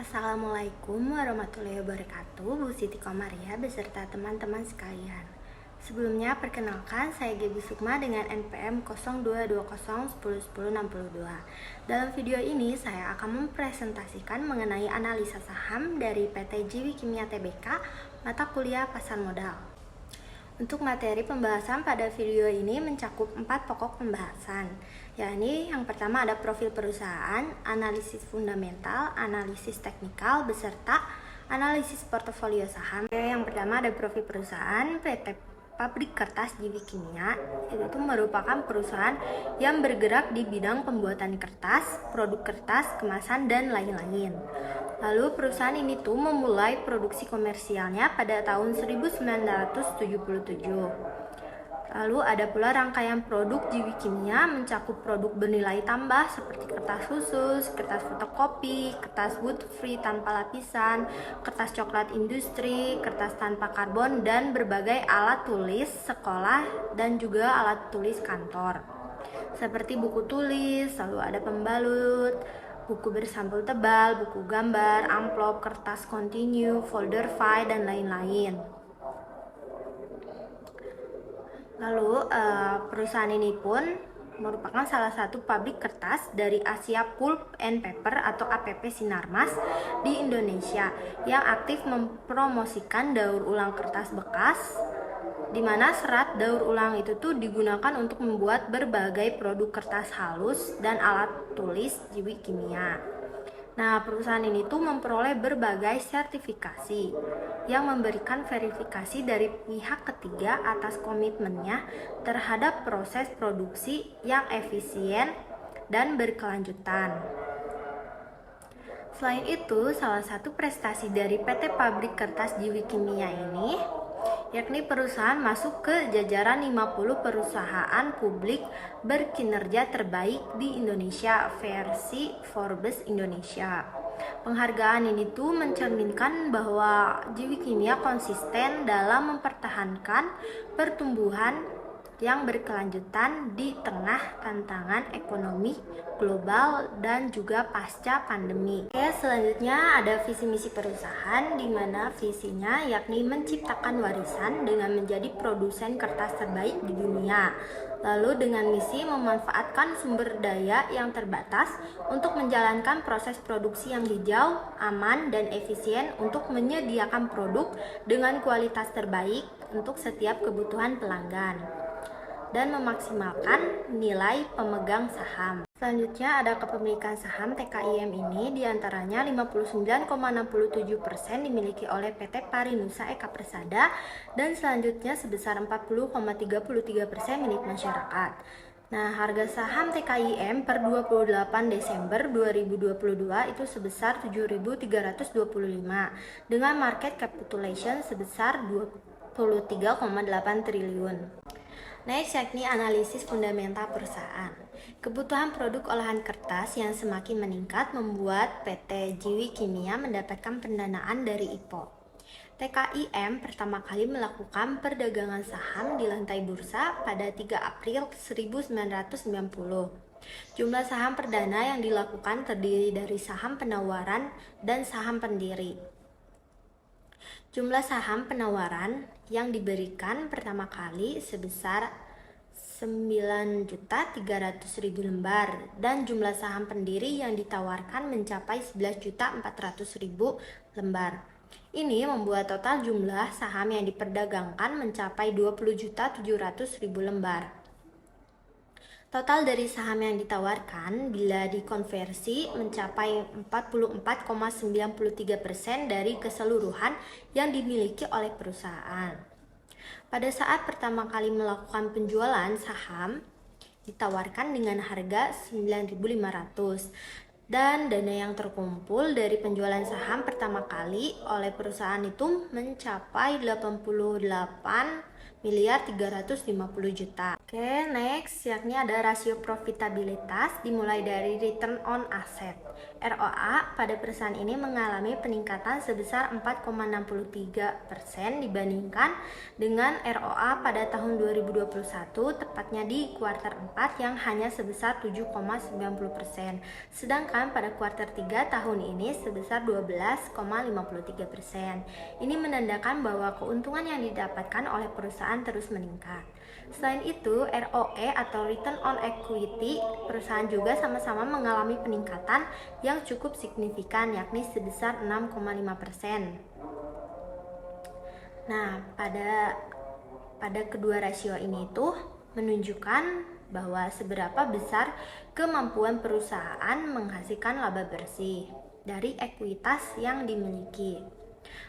Assalamualaikum warahmatullahi wabarakatuh, Bu Siti Komaria beserta teman-teman sekalian. Sebelumnya perkenalkan, saya Gebi Sukma dengan NPM 0220101062. Dalam video ini saya akan mempresentasikan mengenai analisa saham dari PT Jiwi Kimia Tbk, mata kuliah pasar modal. Untuk materi pembahasan pada video ini mencakup 4 pokok pembahasan, yakni yang pertama ada profil perusahaan, analisis fundamental, analisis teknikal, beserta analisis portofolio saham. Yang pertama ada profil perusahaan. PT Pabrik Kertas Jiwi Kimia itu merupakan perusahaan yang bergerak di bidang pembuatan kertas, produk kertas, kemasan, dan lain-lain. Lalu perusahaan ini tuh memulai produksi komersialnya pada tahun 1977. Lalu ada pula rangkaian produk Jiwi Kimia mencakup produk bernilai tambah seperti kertas khusus, kertas fotokopi, kertas wood free tanpa lapisan, kertas coklat industri, kertas tanpa karbon, dan berbagai alat tulis sekolah dan juga alat tulis kantor. Seperti buku tulis, lalu ada pembalut, buku bersampul tebal, buku gambar, amplop, kertas kontinu, folder file, dan lain-lain. Lalu perusahaan ini pun merupakan salah satu pabrik kertas dari Asia Pulp and Paper atau APP Sinarmas di Indonesia yang aktif mempromosikan daur ulang kertas bekas, di mana serat daur ulang itu tuh digunakan untuk membuat berbagai produk kertas halus dan alat tulis Jiwi Kimia. Nah, perusahaan ini tuh memperoleh berbagai sertifikasi yang memberikan verifikasi dari pihak ketiga atas komitmennya terhadap proses produksi yang efisien dan berkelanjutan. Selain itu, salah satu prestasi dari PT Pabrik Kertas Jiwi Kimia ini yakni perusahaan masuk ke jajaran 50 perusahaan publik berkinerja terbaik di Indonesia versi Forbes Indonesia. Penghargaan ini tuh mencerminkan bahwa Jiwi Kimia konsisten dalam mempertahankan pertumbuhan yang berkelanjutan di tengah tantangan ekonomi global dan juga pasca pandemi. Oke, selanjutnya ada visi misi perusahaan, di mana visinya yakni menciptakan warisan dengan menjadi produsen kertas terbaik di dunia. Lalu dengan misi memanfaatkan sumber daya yang terbatas untuk menjalankan proses produksi yang hijau, aman, dan efisien untuk menyediakan produk dengan kualitas terbaik untuk setiap kebutuhan pelanggan dan memaksimalkan nilai pemegang saham. Selanjutnya ada kepemilikan saham TKIM ini diantaranya 59,67% dimiliki oleh PT Parinusa Eka Persada dan selanjutnya sebesar 40,33% milik masyarakat. Nah, harga saham TKIM per 28 Desember 2022 itu sebesar 7.325 dengan market capitalization sebesar 23,8 triliun. Next, yakni analisis fundamental perusahaan. Kebutuhan produk olahan kertas yang semakin meningkat membuat PT Jiwi Kimia mendapatkan pendanaan dari IPO. TKIM pertama kali melakukan perdagangan saham di lantai bursa pada 3 April 1990. Jumlah saham perdana yang dilakukan terdiri dari saham penawaran dan saham pendiri. Jumlah saham penawaran yang diberikan pertama kali sebesar 9.300.000 lembar dan jumlah saham pendiri yang ditawarkan mencapai 11.400.000 lembar. Ini membuat total jumlah saham yang diperdagangkan mencapai 20.700.000 lembar. Total dari saham yang ditawarkan bila dikonversi mencapai 44,93% dari keseluruhan yang dimiliki oleh perusahaan. Pada saat pertama kali melakukan penjualan saham ditawarkan dengan harga 9.500 dan dana yang terkumpul dari penjualan saham pertama kali oleh perusahaan itu mencapai miliar 350 juta. Oke, next yakni ada rasio profitabilitas dimulai dari return on asset. ROA pada perusahaan ini mengalami peningkatan sebesar 4,63% dibandingkan dengan ROA pada tahun 2021, tepatnya di kuartal 4 yang hanya sebesar 7,90%. Sedangkan pada kuartal 3 tahun ini sebesar 12,53%. Ini menandakan bahwa keuntungan yang didapatkan oleh perusahaan terus meningkat. Selain itu, ROE atau Return on Equity perusahaan juga sama-sama mengalami peningkatan yang cukup signifikan, yakni sebesar 6,5%. Nah, pada kedua rasio ini tuh menunjukkan bahwa seberapa besar kemampuan perusahaan menghasilkan laba bersih dari ekuitas yang dimiliki.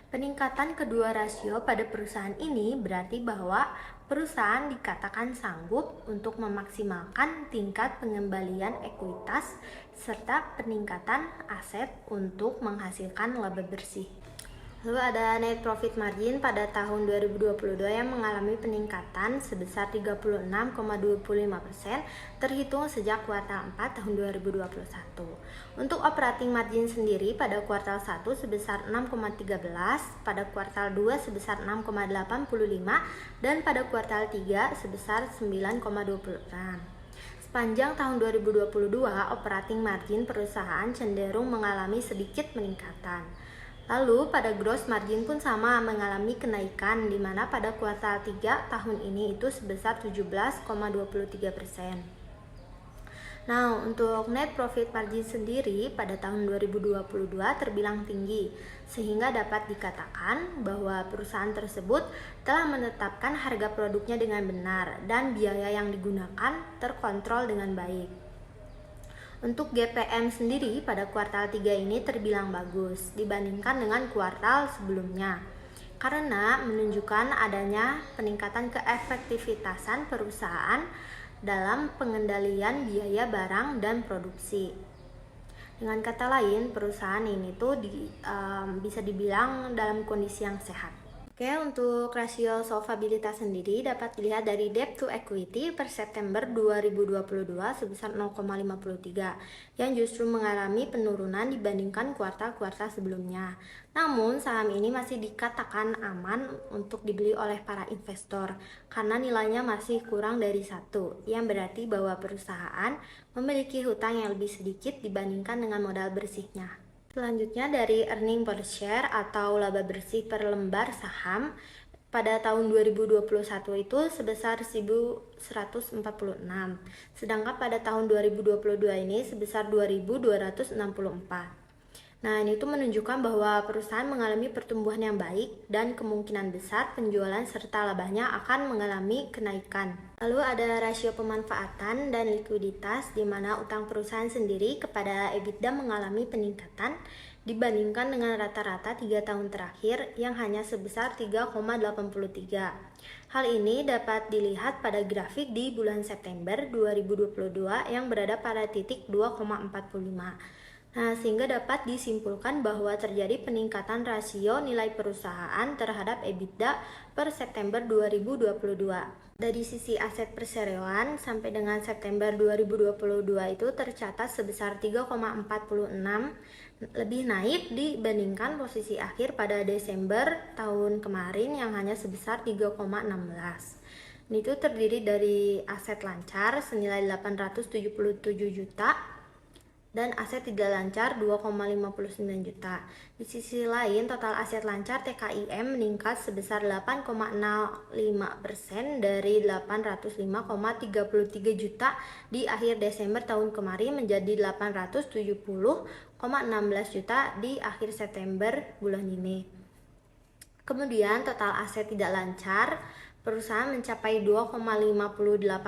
Peningkatan kedua rasio pada perusahaan ini berarti bahwa perusahaan dikatakan sanggup untuk memaksimalkan tingkat pengembalian ekuitas serta peningkatan aset untuk menghasilkan laba bersih. Lalu ada net profit margin pada tahun 2022 yang mengalami peningkatan sebesar 36,25% terhitung sejak kuartal 4 tahun 2021. Untuk operating margin sendiri pada kuartal 1 sebesar 6,13, pada kuartal 2 sebesar 6,85 dan pada kuartal 3 sebesar 9,26. Sepanjang tahun 2022, operating margin perusahaan cenderung mengalami sedikit peningkatan. Lalu pada gross margin pun sama mengalami kenaikan, di mana pada kuartal 3 tahun ini itu sebesar 17,23%. Nah, untuk net profit margin sendiri pada tahun 2022 terbilang tinggi, sehingga dapat dikatakan bahwa perusahaan tersebut telah menetapkan harga produknya dengan benar dan biaya yang digunakan terkontrol dengan baik. Untuk GPM sendiri pada kuartal 3 ini terbilang bagus dibandingkan dengan kuartal sebelumnya, karena menunjukkan adanya peningkatan keefektivitasan perusahaan dalam pengendalian biaya barang dan produksi. Dengan kata lain, perusahaan ini tuh bisa dibilang dalam kondisi yang sehat. Oke, untuk rasio solvabilitas sendiri dapat dilihat dari debt to equity per September 2022 sebesar 0,53 yang justru mengalami penurunan dibandingkan kuartal-kuartal sebelumnya. Namun, saham ini masih dikatakan aman untuk dibeli oleh para investor karena nilainya masih kurang dari 1, yang berarti bahwa perusahaan memiliki hutang yang lebih sedikit dibandingkan dengan modal bersihnya. Selanjutnya dari earning per share atau laba bersih per lembar saham pada tahun 2021 itu sebesar 1.146, sedangkan pada tahun 2022 ini sebesar 2.264. Nah, ini tuh menunjukkan bahwa perusahaan mengalami pertumbuhan yang baik dan kemungkinan besar penjualan serta labanya akan mengalami kenaikan. Lalu ada rasio pemanfaatan dan likuiditas di mana utang perusahaan sendiri kepada EBITDA mengalami peningkatan dibandingkan dengan rata-rata 3 tahun terakhir yang hanya sebesar 3,83. Hal ini dapat dilihat pada grafik di bulan September 2022 yang berada pada titik 2,45. Nah, sehingga dapat disimpulkan bahwa terjadi peningkatan rasio nilai perusahaan terhadap EBITDA per September 2022. Dari sisi aset perseroan sampai dengan September 2022 itu tercatat sebesar 3,46, lebih naik dibandingkan posisi akhir pada Desember tahun kemarin yang hanya sebesar 3,16. Ini tuh terdiri dari aset lancar senilai 877 juta dan aset tidak lancar 2,59 juta. Di sisi lain, total aset lancar TKIM meningkat sebesar 8,05% dari 805,33 juta di akhir Desember tahun kemarin menjadi 870,16 juta di akhir September bulan ini. Kemudian total aset tidak lancar perusahaan mencapai 2,58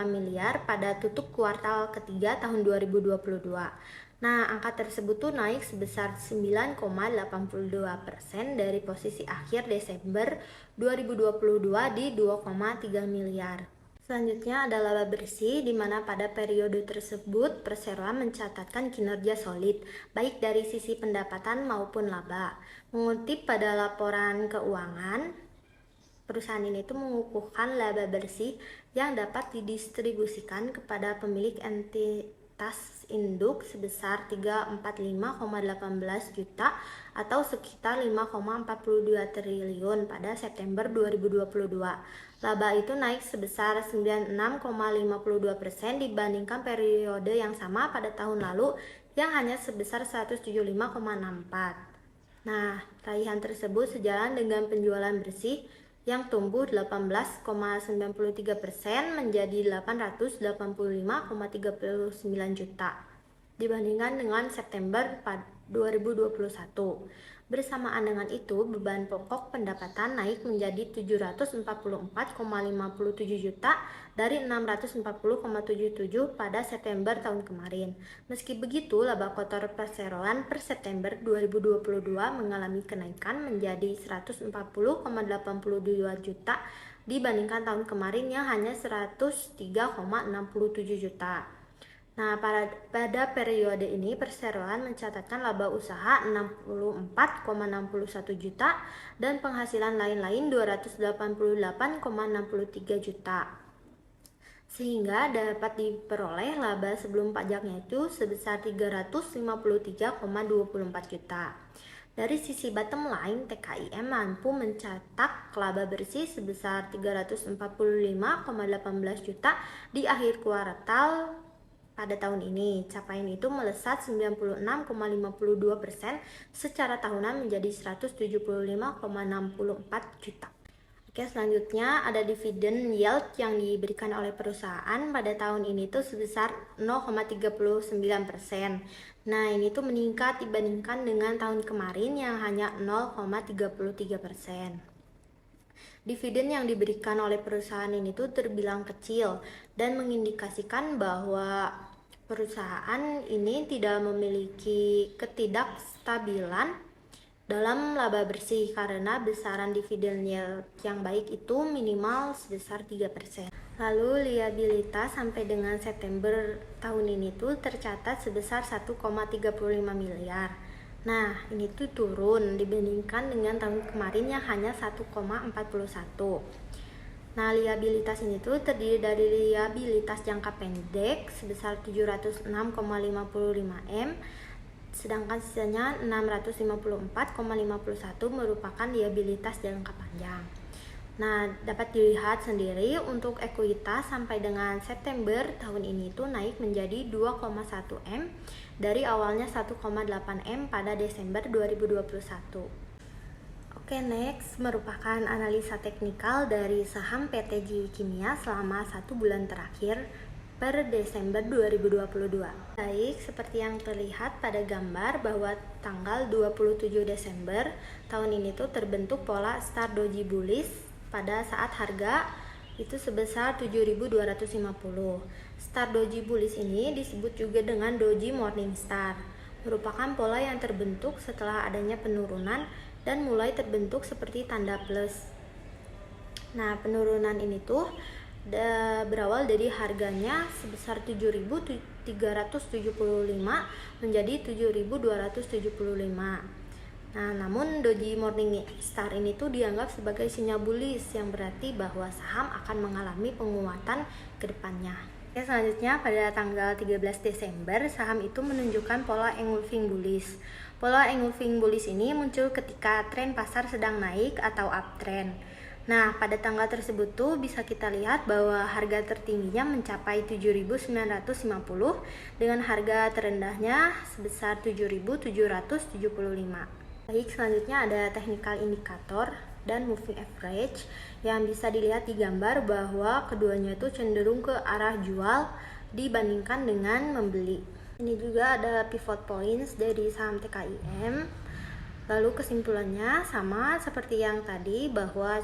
miliar pada tutup kuartal ketiga tahun 2022. Nah, angka tersebut tuh naik sebesar 9,82% dari posisi akhir Desember 2022 di 2,3 miliar. Selanjutnya ada laba bersih, di mana pada periode tersebut perseroan mencatatkan kinerja solid, baik dari sisi pendapatan maupun laba. Mengutip pada laporan keuangan, Perusahaan ini tuh mengukuhkan laba bersih yang dapat didistribusikan kepada pemilik entitas induk sebesar 345,18 juta atau sekitar 5,42 triliun pada September 2022. Laba itu naik sebesar 96,52% dibandingkan periode yang sama pada tahun lalu yang hanya sebesar 175,64. Nah, raihan tersebut sejalan dengan penjualan bersih yang tumbuh 18,93% menjadi 885,39 juta dibandingkan dengan September 2021. Bersamaan dengan itu, beban pokok pendapatan naik menjadi 744,57 juta dari 640,77 pada September tahun kemarin. Meski begitu, laba kotor perseroan per September 2022 mengalami kenaikan menjadi 140,82 juta dibandingkan tahun kemarin yang hanya 103,67 juta. Nah, pada periode ini perseroan mencatatkan laba usaha 64,61 juta dan penghasilan lain-lain 288,63 juta. Sehingga dapat diperoleh laba sebelum pajaknya itu sebesar 353,24 juta. Dari sisi bottom line, TKIM mampu mencetak laba bersih sebesar 345,18 juta di akhir kuartal pada tahun ini. Capaian itu melesat 96,52% secara tahunan menjadi 175,64 juta. Oke, selanjutnya ada dividen yield yang diberikan oleh perusahaan pada tahun ini tuh sebesar 0,39%. Nah, ini tuh meningkat dibandingkan dengan tahun kemarin yang hanya 0,33%. Dividen yang diberikan oleh perusahaan ini tuh terbilang kecil dan mengindikasikan bahwa perusahaan ini tidak memiliki ketidakstabilan dalam laba bersih karena besaran dividen yield yang baik itu minimal sebesar 3%. Lalu liabilitas sampai dengan September tahun ini tuh tercatat sebesar 1,35 miliar. Nah, ini tuh turun dibandingkan dengan tahun kemarin yang hanya 1,41. Nah, liabilitas ini tuh terdiri dari liabilitas jangka pendek sebesar 706,55 M, sedangkan sisanya 654,51 merupakan liabilitas jangka panjang. Nah, dapat dilihat sendiri untuk ekuitas sampai dengan September tahun ini tuh naik menjadi 2,1 M dari awalnya 1,8 M pada Desember 2021. Oke, next merupakan analisa teknikal dari saham PT Jiwi Kimia selama 1 bulan terakhir per Desember 2022. Baik, seperti yang terlihat pada gambar bahwa tanggal 27 Desember tahun ini tuh terbentuk pola Star Doji Bullish pada saat harga itu sebesar 7.250. Star Doji Bullish ini disebut juga dengan Doji Morningstar. Merupakan pola yang terbentuk setelah adanya penurunan dan mulai terbentuk seperti tanda plus. Nah, penurunan ini tuh berawal dari harganya sebesar 7.375 menjadi 7.275. Nah, namun Doji Morningstar ini tuh dianggap sebagai sinyal bullish yang berarti bahwa saham akan mengalami penguatan ke depannya. Oke, selanjutnya pada tanggal 13 Desember saham itu menunjukkan pola engulfing bullish. Pola engulfing bullish ini muncul ketika tren pasar sedang naik atau uptrend. Nah, pada tanggal tersebut tuh bisa kita lihat bahwa harga tertingginya mencapai 7.950 dengan harga terendahnya sebesar 7.775. Baik, selanjutnya ada technical indikator dan moving average yang bisa dilihat di gambar bahwa keduanya itu cenderung ke arah jual dibandingkan dengan membeli. Ini juga ada pivot points dari saham TKIM. Lalu kesimpulannya sama seperti yang tadi bahwa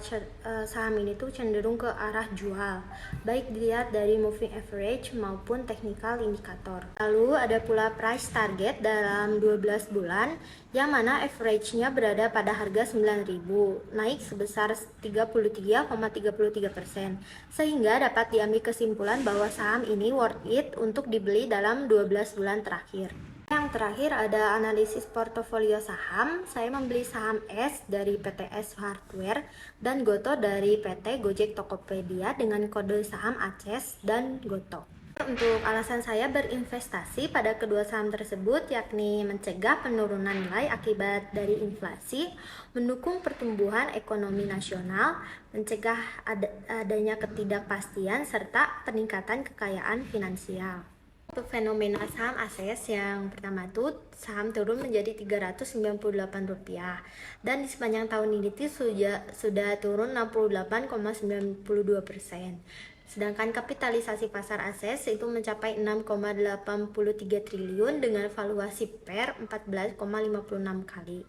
saham ini tuh cenderung ke arah jual, baik dilihat dari moving average maupun technical indikator. Lalu ada pula price target dalam 12 bulan yang mana average-nya berada pada harga 9.000, naik sebesar 33,33%, sehingga dapat diambil kesimpulan bahwa saham ini worth it untuk dibeli dalam 12 bulan terakhir. Yang terakhir ada analisis portofolio saham. Saya membeli saham S dari PT Hardware dan Goto dari PT Gojek Tokopedia dengan kode saham ACES dan Goto. Untuk alasan saya berinvestasi pada kedua saham tersebut yakni mencegah penurunan nilai akibat dari inflasi, mendukung pertumbuhan ekonomi nasional, mencegah adanya ketidakpastian, serta peningkatan kekayaan finansial. Untuk fenomena saham ACES yang pertama itu saham turun menjadi Rp398 dan di sepanjang tahun ini sudah turun 68,92%. Sedangkan kapitalisasi pasar ACES itu mencapai 6,83 triliun dengan valuasi per 14,56 kali.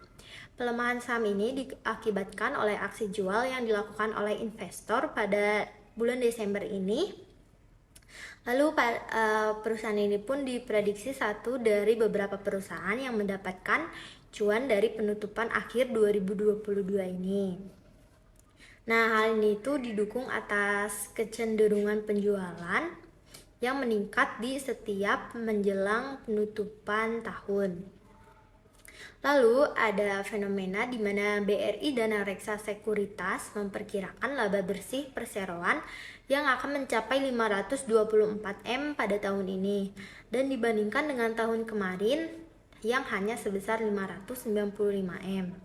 Pelemahan saham ini diakibatkan oleh aksi jual yang dilakukan oleh investor pada bulan Desember ini. Lalu perusahaan ini pun diprediksi satu dari beberapa perusahaan yang mendapatkan cuan dari penutupan akhir 2022 ini. Nah, hal ini itu didukung atas kecenderungan penjualan yang meningkat di setiap menjelang penutupan tahun. Lalu ada fenomena di mana BRI dan Reksa Sekuritas memperkirakan laba bersih perseroan yang akan mencapai 524 M pada tahun ini dan dibandingkan dengan tahun kemarin yang hanya sebesar 595 M.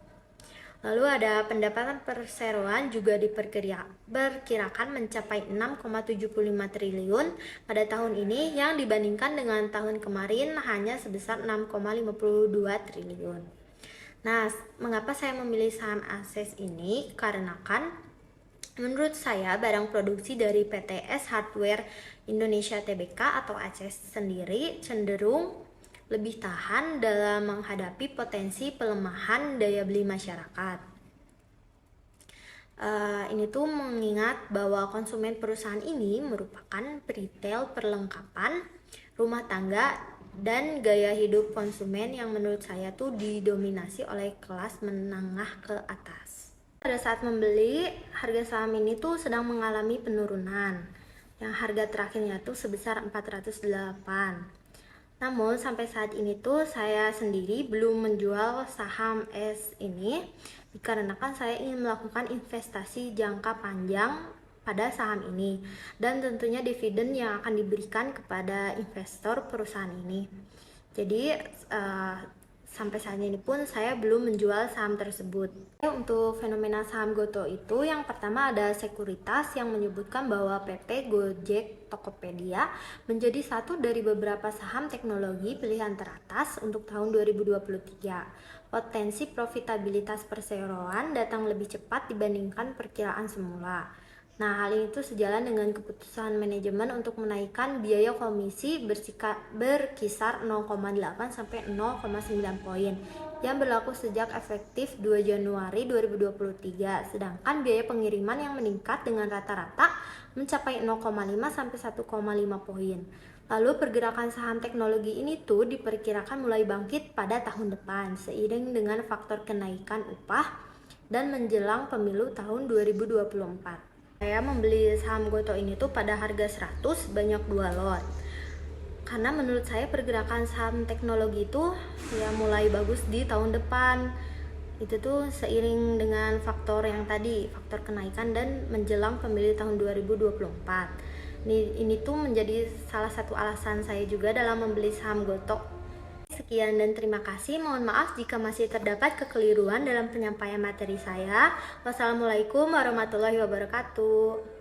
Lalu ada pendapatan perseroan juga diperkirakan mencapai 6,75 triliun pada tahun ini yang dibandingkan dengan tahun kemarin hanya sebesar 6,52 triliun. Nah, mengapa saya memilih saham ACES ini? Karena kan menurut saya barang produksi dari PT Hardware Indonesia Tbk atau ACES sendiri cenderung lebih tahan dalam menghadapi potensi pelemahan daya beli masyarakat. Ini tuh mengingat bahwa konsumen perusahaan ini merupakan retail perlengkapan rumah tangga dan gaya hidup konsumen yang menurut saya tuh didominasi oleh kelas menengah ke atas. Pada saat membeli, harga saham ini tuh sedang mengalami penurunan. Yang harga terakhirnya tuh sebesar 408. Namun sampai saat ini tuh saya sendiri belum menjual saham S ini dikarenakan saya ingin melakukan investasi jangka panjang pada saham ini dan tentunya dividen yang akan diberikan kepada investor perusahaan ini. Jadi sampai saat ini pun saya belum menjual saham tersebut. Untuk fenomena saham Goto itu yang pertama ada sekuritas yang menyebutkan bahwa PT Gojek Tokopedia menjadi satu dari beberapa saham teknologi pilihan teratas untuk tahun 2023. Potensi profitabilitas perseroan datang lebih cepat dibandingkan perkiraan semula. Nah, hal itu sejalan dengan keputusan manajemen untuk menaikkan biaya komisi berkisar 0,8 sampai 0,9 poin yang berlaku sejak efektif 2 Januari 2023, sedangkan biaya pengiriman yang meningkat dengan rata-rata mencapai 0,5 sampai 1,5 poin. Lalu pergerakan saham teknologi ini tuh diperkirakan mulai bangkit pada tahun depan seiring dengan faktor kenaikan upah dan menjelang pemilu tahun 2024. Saya membeli saham Goto ini tuh pada harga 100 banyak 2 lot. Karena menurut saya pergerakan saham teknologi itu ya mulai bagus di tahun depan. Itu tuh seiring dengan faktor yang tadi, faktor kenaikan dan menjelang pemilu tahun 2024. Ini tuh menjadi salah satu alasan saya juga dalam membeli saham Goto. Sekian dan terima kasih. Mohon maaf jika masih terdapat kekeliruan dalam penyampaian materi saya. Wassalamualaikum warahmatullahi wabarakatuh.